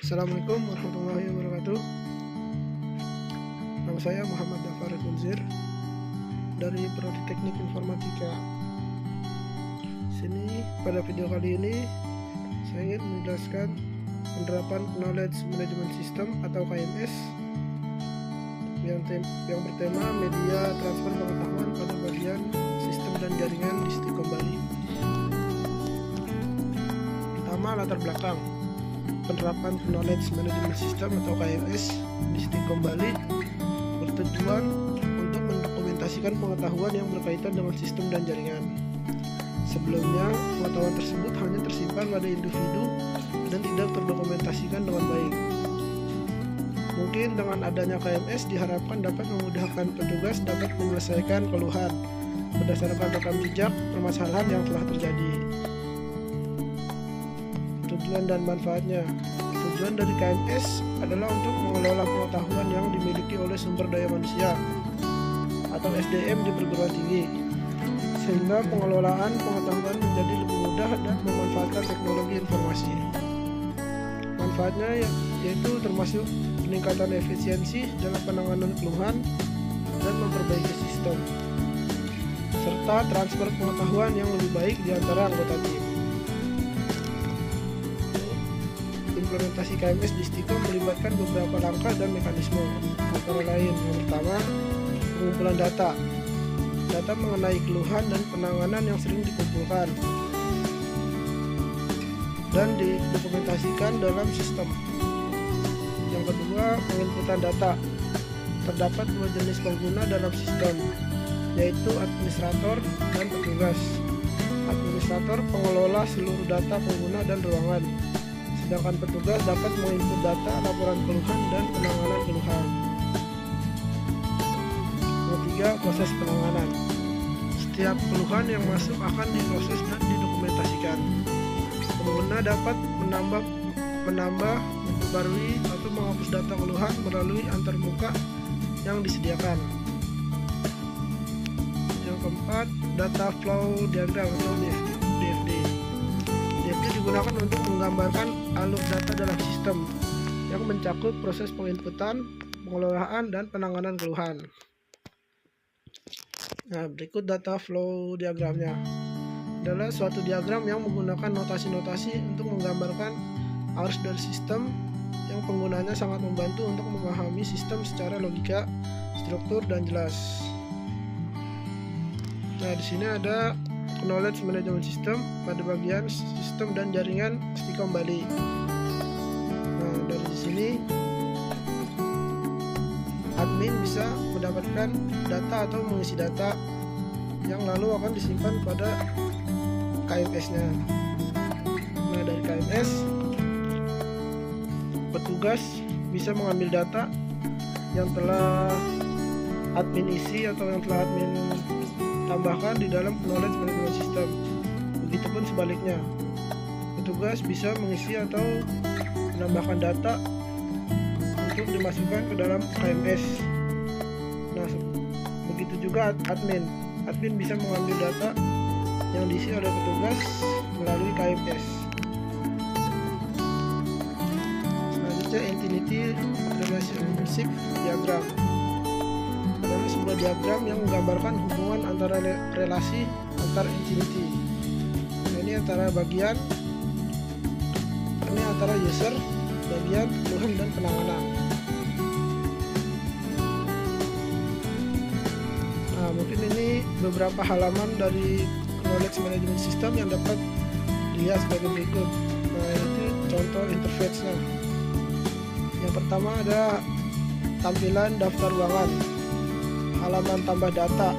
Assalamualaikum warahmatullahi wabarakatuh. Nama saya Muhammad Dafar Munzir dari Prodi Teknik Informatika. Sini pada video kali ini saya ingin menjelaskan penerapan Knowledge Management System atau KMS yang bertema media transfer pengetahuan pada bagian sistem dan jaringan di Stikom Bali. Pertama, latar belakang. Penerapan Knowledge Management System atau KMS di Stikom Bali bertujuan untuk mendokumentasikan pengetahuan yang berkaitan dengan sistem dan jaringan. Sebelumnya, pengetahuan tersebut hanya tersimpan pada individu dan tidak terdokumentasikan dengan baik. Mungkin dengan adanya KMS diharapkan dapat memudahkan petugas dapat menyelesaikan keluhan berdasarkan rekam jejak permasalahan yang telah terjadi. Tujuan dan manfaatnya. Tujuan dari KMS adalah untuk mengelola pengetahuan yang dimiliki oleh sumber daya manusia atau SDM di perguruan tinggi, sehingga pengelolaan pengetahuan menjadi lebih mudah dan memanfaatkan teknologi informasi. Manfaatnya yaitu termasuk peningkatan efisiensi dalam penanganan keluhan dan memperbaiki sistem, serta transfer pengetahuan yang lebih baik di antara anggota tim. Implementasi KMS di Stikom melibatkan beberapa langkah dan mekanisme, antara lain yang pertama, pengumpulan data mengenai keluhan dan penanganan yang sering dikumpulkan dan didokumentasikan dalam sistem. Yang kedua, penginputan data. Terdapat dua jenis pengguna dalam sistem, yaitu administrator dan petugas. Administrator pengelola seluruh data pengguna dan ruangan, sedangkan petugas dapat menginput data laporan keluhan dan penanganan keluhan. Ketiga, proses penanganan. Setiap keluhan yang masuk akan diproses dan didokumentasikan. Pengguna dapat menambah, memperbarui atau menghapus data keluhan melalui antarmuka yang disediakan. Yang keempat, data flow diagram atau DFD. DFD digunakan untuk menggambarkan alur data dalam sistem yang mencakup proses penginputan, pengelolaan, dan penanganan keluhan. Nah, berikut data flow diagramnya. Adalah suatu diagram yang menggunakan notasi-notasi untuk menggambarkan arus dari sistem yang penggunanya sangat membantu untuk memahami sistem secara logika, struktur, dan jelas. Nah, di sini ada Knowledge Management System pada bagian sistem dan jaringan Stikom Bali. Nah, dari sini admin bisa mendapatkan data atau mengisi data yang lalu akan disimpan pada KMS-nya. Nah, dari KMS petugas bisa mengambil data yang telah admin isi atau yang telah admin tambahkan di dalam Knowledge Management System. Begitupun sebaliknya, petugas bisa mengisi atau menambahkan data untuk dimasukkan ke dalam KMS. Nah, begitu juga admin bisa mengambil data yang diisi oleh petugas melalui KMS. Selanjutnya, Entity Relationship Diagram adalah sebuah diagram yang menggambarkan hubungan antara relasi antar entity. Nah, ini antara user, bagian keluhan dan penanganan. Nah, mungkin ini beberapa halaman dari Knowledge Management System yang dapat dilihat sebagai berikut. Nah, itu contoh interface-nya. Yang pertama ada tampilan daftar ruangan, halaman tambah data.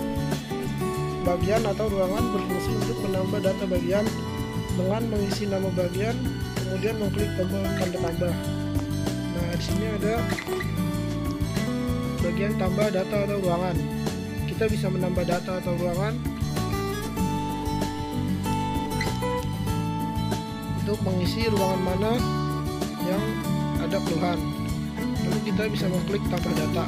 Bagian atau ruangan berfungsi untuk menambah data bagian dengan mengisi nama bagian, kemudian mengklik tombol tanda tambah. Nah, di sini ada bagian tambah data atau ruangan. Kita bisa menambah data atau ruangan untuk mengisi ruangan mana yang ada keluhan. Lalu kita bisa mengklik tambah data.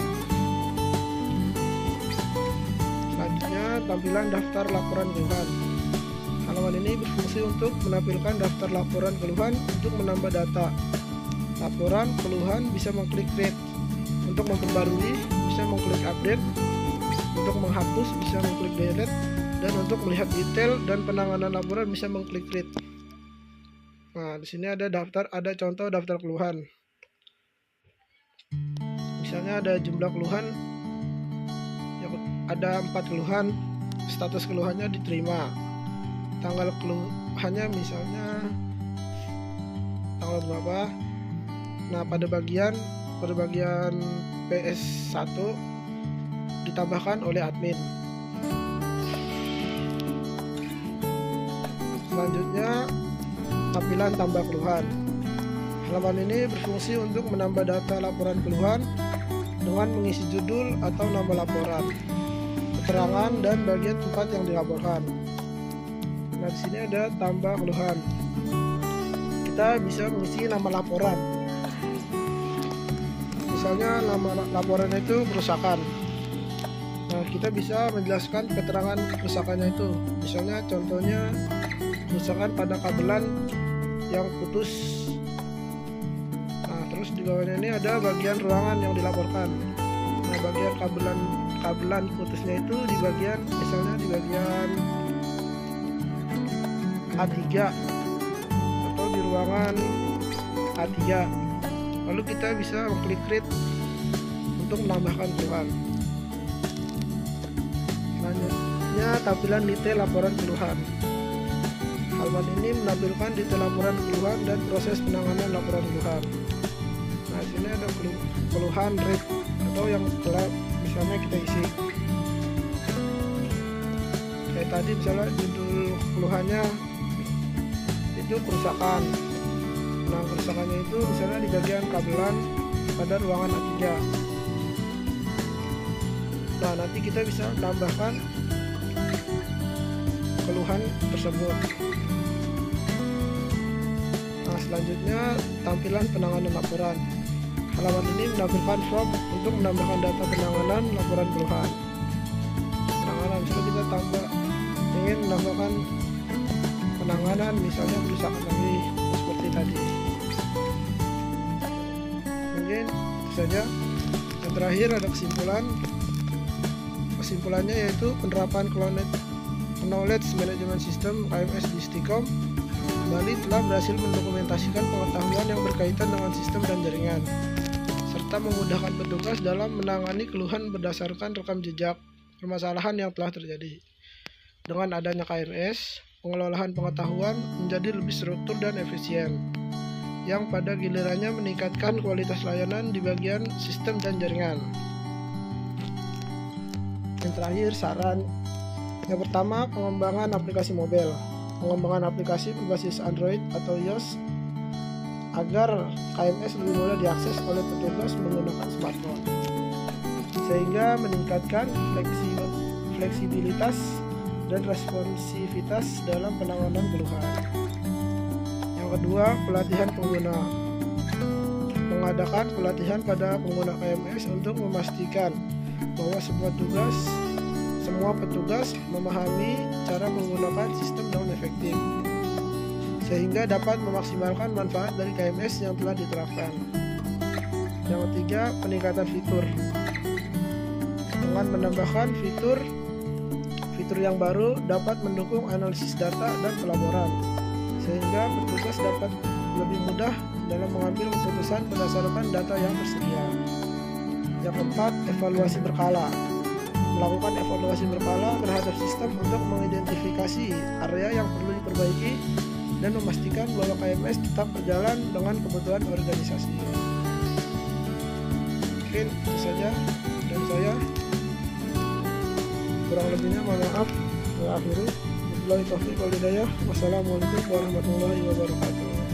Selanjutnya, tampilan daftar laporan keluhan. Halaman ini berfungsi untuk menampilkan daftar laporan keluhan untuk menambah data. laporan, keluhan, bisa mengklik create. Untuk memperbarui bisa mengklik update, untuk menghapus bisa mengklik delete, dan untuk melihat detail dan penanganan laporan bisa mengklik create. Nah, di sini ada contoh daftar keluhan. Misalnya ada jumlah keluhan, ada 4 keluhan, status keluhannya diterima, tanggal keluhannya misalnya tanggal berapa. Nah, pada bagian PS1 ditambahkan oleh admin. Selanjutnya, tampilan tambah keluhan. Halaman ini berfungsi untuk menambah data laporan keluhan dengan mengisi judul atau nama laporan, keterangan, dan bagian tempat yang dilaporkan. Nah, di sini ada tambah keluhan. Kita bisa mengisi nama laporan. Misalnya nama laporannya itu kerusakan. Nah, kita bisa menjelaskan keterangan kerusakannya itu. Misalnya contohnya kerusakan pada kabelan yang putus. Nah, terus di bawahnya ini ada bagian ruangan yang dilaporkan. Nah, bagian kabelan putusnya itu di bagian, misalnya di bagian A3 atau di ruangan A3. Lalu kita bisa mengklik create untuk menambahkan keluhan. Selanjutnya, tampilan detail laporan keluhan. Halaman ini menampilkan detail laporan keluhan dan proses penanganan laporan keluhan. Nah, sini ada keluhan rate atau yang telah misalnya kita isi. Kayak tadi misalnya judul keluhannya itu kerusakan. Nah, kerusakannya itu misalnya di bagian kabelan pada ruangan A3. Nah, nanti kita bisa menambahkan keluhan tersebut. Nah, selanjutnya tampilan penanganan laporan. Halaman ini menampilkan form untuk menambahkan data penanganan laporan keluhan. Penanganan, misalnya kita ingin menambahkan penanganan misalnya kerusakan lagi seperti tadi. Mungkin itu saja. Yang terakhir ada kesimpulannya yaitu penerapan Knowledge Management System KMS di Stikom Bali telah berhasil mendokumentasikan pengetahuan yang berkaitan dengan sistem dan jaringan, serta memudahkan petugas dalam menangani keluhan berdasarkan rekam jejak permasalahan yang telah terjadi. Dengan adanya KMS, pengelolaan pengetahuan menjadi lebih struktur dan efisien, yang pada gilirannya meningkatkan kualitas layanan di bagian sistem dan jaringan. Yang terakhir, saran. Yang pertama, pengembangan aplikasi mobile. Pengembangan aplikasi berbasis Android atau iOS agar KMS lebih mudah diakses oleh petugas menggunakan smartphone, sehingga meningkatkan fleksibilitas dan responsivitas dalam penanganan keluhan. Yang kedua, pelatihan pengguna. Mengadakan pelatihan pada pengguna KMS untuk memastikan bahwa semua petugas memahami cara menggunakan sistem dengan efektif, sehingga dapat memaksimalkan manfaat dari KMS yang telah diterapkan. Yang ketiga, peningkatan fitur. Dengan menambahkan fitur yang baru dapat mendukung analisis data dan pelaporan, sehingga petugas dapat lebih mudah dalam mengambil keputusan berdasarkan data yang tersedia. Yang keempat, evaluasi berkala. Melakukan evaluasi berkala terhadap sistem untuk mengidentifikasi area yang perlu diperbaiki dan memastikan bahwa KMS tetap berjalan dengan kebutuhan organisasi. Mungkin itu saja dari saya. Kurang lebihnya mohon maaf. Akhirnya, wabillahi taufiq wal hidayah. Wassalamualaikum warahmatullahi wabarakatuh.